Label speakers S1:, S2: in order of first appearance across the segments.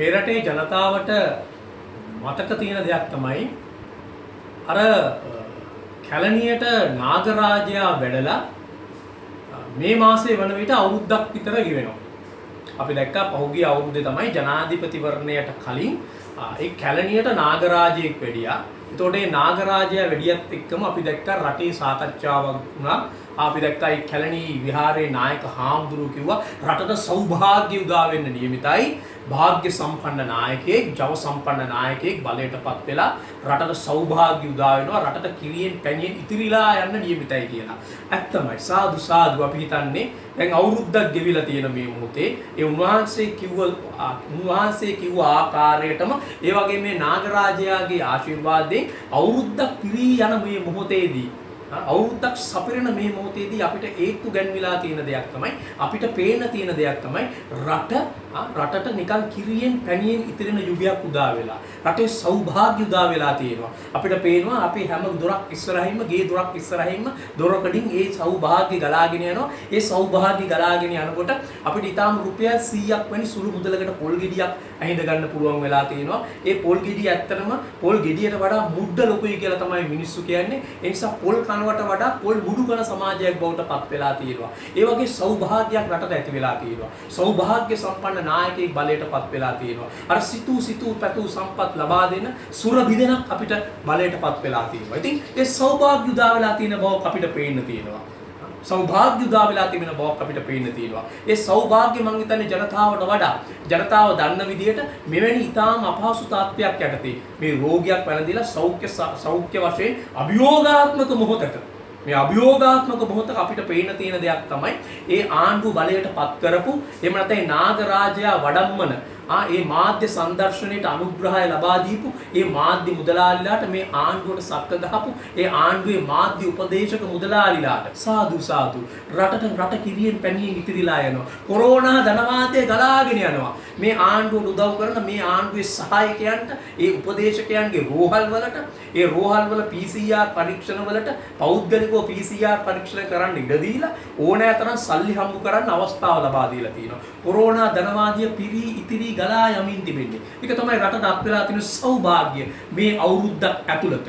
S1: මේ රටේ ජනතාවට මතක තියෙන දෙයක් තමයි අර කැලණියට නාගරාජයා වැඩලා මේ මාසයේ වන විට අවුරුද්දක් විතර ගෙවෙනවා. අපි දැක්කා පහුගිය අවුරුද්දේ තමයි ජනාධිපතිවරණයට කලින් ඒ කැලණියට නාගරාජයෙක් වැඩියා. එතකොට මේ නාගරාජයා වැඩියත් එක්කම අපි දැක්කා රටේ සාකච්ඡාවක් වුණා. අපි දැක්කා ඒ කැලණි විහාරයේ නායක හාමුදුරුවෝ කිව්වා රටට සෞභාග්‍ය උදා වෙන්න නියමිතයි. භාග්‍ය සම්පන්න නායකයෙක්, ජව සම්පන්න නායකයෙක් බලයටපත් වෙලා රටට සෞභාග්‍ය උදා වෙනවා. රටට කිරියෙන් පැණියෙන් ඉතිරිලා යන්න නියමිතයි කියලා. ඇත්තමයි. සාදු සාදු. අපි හිතන්නේ දැන් අවුරුද්දක් ගෙවිලා තියෙන මේ මොහොතේ ඒ උන්වහන්සේ කිව්ව ආකාරයටම ඒ වගේ මේ නාගරාජයාගේ ආශිර්වාදයෙන් අවුරුද්දක් පිරී යන මේ මොහොතේදී අවුරුද්දක් සපිරෙන මේ මොහොතේදී අපිට ඒත්තු ගැන්විලා තියෙන දෙයක් තමයි අපිට පේන තියෙන දෙයක් තමයි රටට නිකන් කිරියෙන් පැණියෙන් ඉතිරෙන යුගයක් උදා වෙලා රටේ සෞභාග්‍ය උදා වෙලා තියෙනවා. අපිට පේනවා අපි හැම දොරක් ඉස්සරහින්ම ගේ දොරක් ඉස්සරහින්ම දොරකඩින් ඒ සෞභාග්‍ය ගලාගෙන යනවා. ඒ සෞභාග්‍ය ගලාගෙන යනකොට අපිට ඊටාම රුපියල් 100ක් වැනි සුළු මුදලකට පොල් ගෙඩියක් ඇහිඳ ගන්න පුළුවන් වෙලා තියෙනවා. ඒ පොල් ගෙඩිය ඇත්තටම පොල් ගෙඩියට වඩා මුඩ ලොකුයි කියලා තමයි මිනිස්සු කියන්නේ. ඒ නිසා පොල් කනවට වඩා පොල් මුඩු කන සමාජයක් බවට පත් වෙලා තියෙනවා. ඒ වගේ සෞභාග්‍යයක් රටට ඇති වෙලා තියෙනවා. සෞභාග්‍ය සම්පන්න නායකයෙක් බලයට පත් වෙලා තියෙනවා. අර සිතූ පැතූ සම්පත් ලබා දෙන සුරබිදෙනක් අපිට බලයට පත් වෙලා තියෙනවා. ඉතින් ඒ සෞභාග්‍ය උදා වෙලා තියෙන බව අපිට පේන්න තියෙනවා. සෞභාග්‍ය උදා වෙලා තිබෙන බවක් අපිට පේන්න තියෙනවා. ඒ සෞභාග්‍ය මං හිතන්නේ ජනතාවට වඩා ජනතාව දන්න විදිහට මෙවැනි ඊටාම අපහසු තාත්වයක් යටතේ මේ රෝගියක් වැළඳිලා සෞඛ්‍ය වශයෙන් අභියෝගාත්මක මොහොතක මේ අභියෝගාත්මක මොහොතක අපිට පේන්න තියෙන දෙයක් තමයි ඒ ආණ්ඩුව බලයට පත් කරපු එහෙම නැත්නම් නාගරාජයා වඩම්මන ඒ මාධ්‍ය සංදර්ශනයට අනුග්‍රහය ලබා දීපු ඒ මාධ්‍ය මුදලාලිලාට මේ ආණ්ඩුවට සක්ක ගහපු ඒ ආණ්ඩුවේ මාධ්‍ය උපදේශක මුදලාලිලාට සාදු සාදු රට කිරියෙන් පැණියෙන් ඉතිරිලා යනවා. කොරෝනා ධනවාදය ගලාගෙන යනවා. මේ ආණ්ඩුවට උදව් කරන මේ ආණ්ඩුවේ සහායකයන්ට ඒ උපදේශකයන්ගේ රෝහල් වලට ඒ රෝහල් වල PCR පරීක්ෂණ වලට පෞද්ගලිකව PCR පරීක්ෂණ කරන්න ඉඩ දීලා ඕනෑ තරම් සල්ලි හම්බ කරන්න අවස්ථාව ලබා දීලා තියෙනවා. කොරෝනා ධනවාදය පිරී ඉතිරි ගලා යමින් තිබෙන්නේ. ඒක තමයි රටට අත් වෙලා තියෙන සෞභාග්‍ය මේ අවුරුද්දක් ඇතුළත.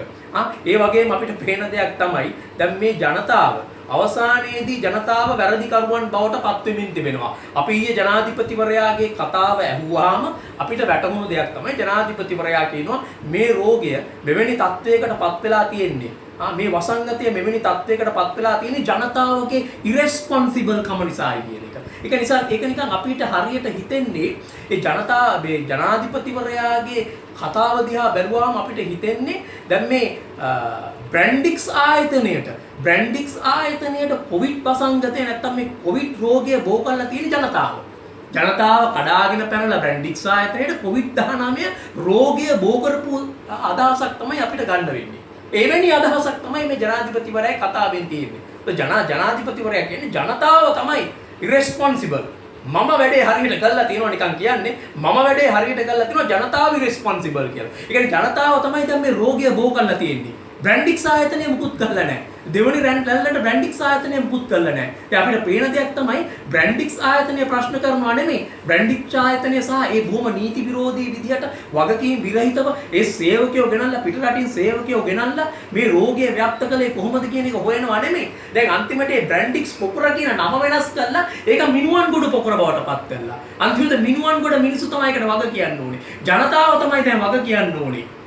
S1: ඒ වගේම අපිට පේන දෙයක් තමයි දැන් මේ ජනතාව අවසානයේදී ජනතාව වැරදිකරුවන් බවට පත් වෙමින් තිබෙනවා. අපි ඊයේ ජනාධිපතිවරයාගේ කතාව ඇහුවාම අපිට වැටහුණු දෙයක් තමයි ජනාධිපතිවරයා කියනවා මේ රෝගය මෙවැනි තත්වයකට පත් වෙලා තියෙන්නේ. මේ වසංගතය මෙවැනි තත්වයකට පත් වෙලා තියෙන්නේ ජනතාවගේ ඉරෙස්පොන්සිබල් කම නිසායි කියන එක. ඒක නිකන් අපිට හරියට හිතෙන්නේ ඒ ජනාධිපතිවරයාගේ කතාව දිහා බැලුවාම අපිට හිතෙන්නේ දැන් මේ බ්‍රැන්ඩික්ස් ආයතනයට කොවිඩ් වසංගතය නැත්තම් මේ කොවිඩ් රෝගය බෝ කරලා තියෙන ජනතාව කඩාගෙන පැනලා බ්‍රැන්ඩික්ස් ආයතනයට කොවිඩ්-19 රෝගය බෝ කරපු අදහසක් තමයි අපිට ගන්න වෙන්නේ. එවැනි අදහසක් තමයි මේ ජනාධිපතිවරයා කතාවෙන් තියෙන්නේ. ජනාධිපතිවරයා කියන්නේ ජනතාව තමයි ඉරෙස්පොන්සිබල්. මම වැඩේ හරියට කරලා තියෙනවා නිකන් කියන්නේ මම වැඩේ හරියට කරලා තියෙනවා ජනතාව ඉරෙස්පොන්සිබල් කියලා. ඒ කියන්නේ ජනතාව තමයි දැන් මේ රෝගය බෝ කරලා තියෙන්නේ. බ්‍රැන්ඩික්ස් ආයතනය මුකුත් කරලා නැහැ. දෙවනි රැල්ලට බ්‍රැන්ඩික්ස් ආයතනය මුකුත් කරලා නැහැ. ඉතින් අපිට පේන දෙයක් තමයි බ්‍රැන්ඩික්ස් ආයතනය ප්‍රශ්න කරනවා නෙමෙයි. බ්‍රැන්ඩික්ස් ආයතනය සහ ඒ බොහොම නීති විරෝධී විදිහට වගකීම් විරහිතව ඒ සේවකයෝ ගෙනල්ලා පිටරටින් සේවකයෝ ගෙනල්ලා මේ රෝගය ව්‍යාප්ත කළේ කොහොමද කියන එක හොයනවා නෙමෙයි. දැන් අන්තිමට මේ බ්‍රැන්ඩික්ස් පොකුර කියන නම වෙනස් කරලා ඒක මිනුවන්ගොඩ පොකුර බවට පත් කරලා. අන්තිමට මිනුවන්ගොඩ මිනිස්සු තමයි ඒකට වග කියන්න ඕනේ. ජනතාව තමයි දැන් වග කියන්න ඕනේ.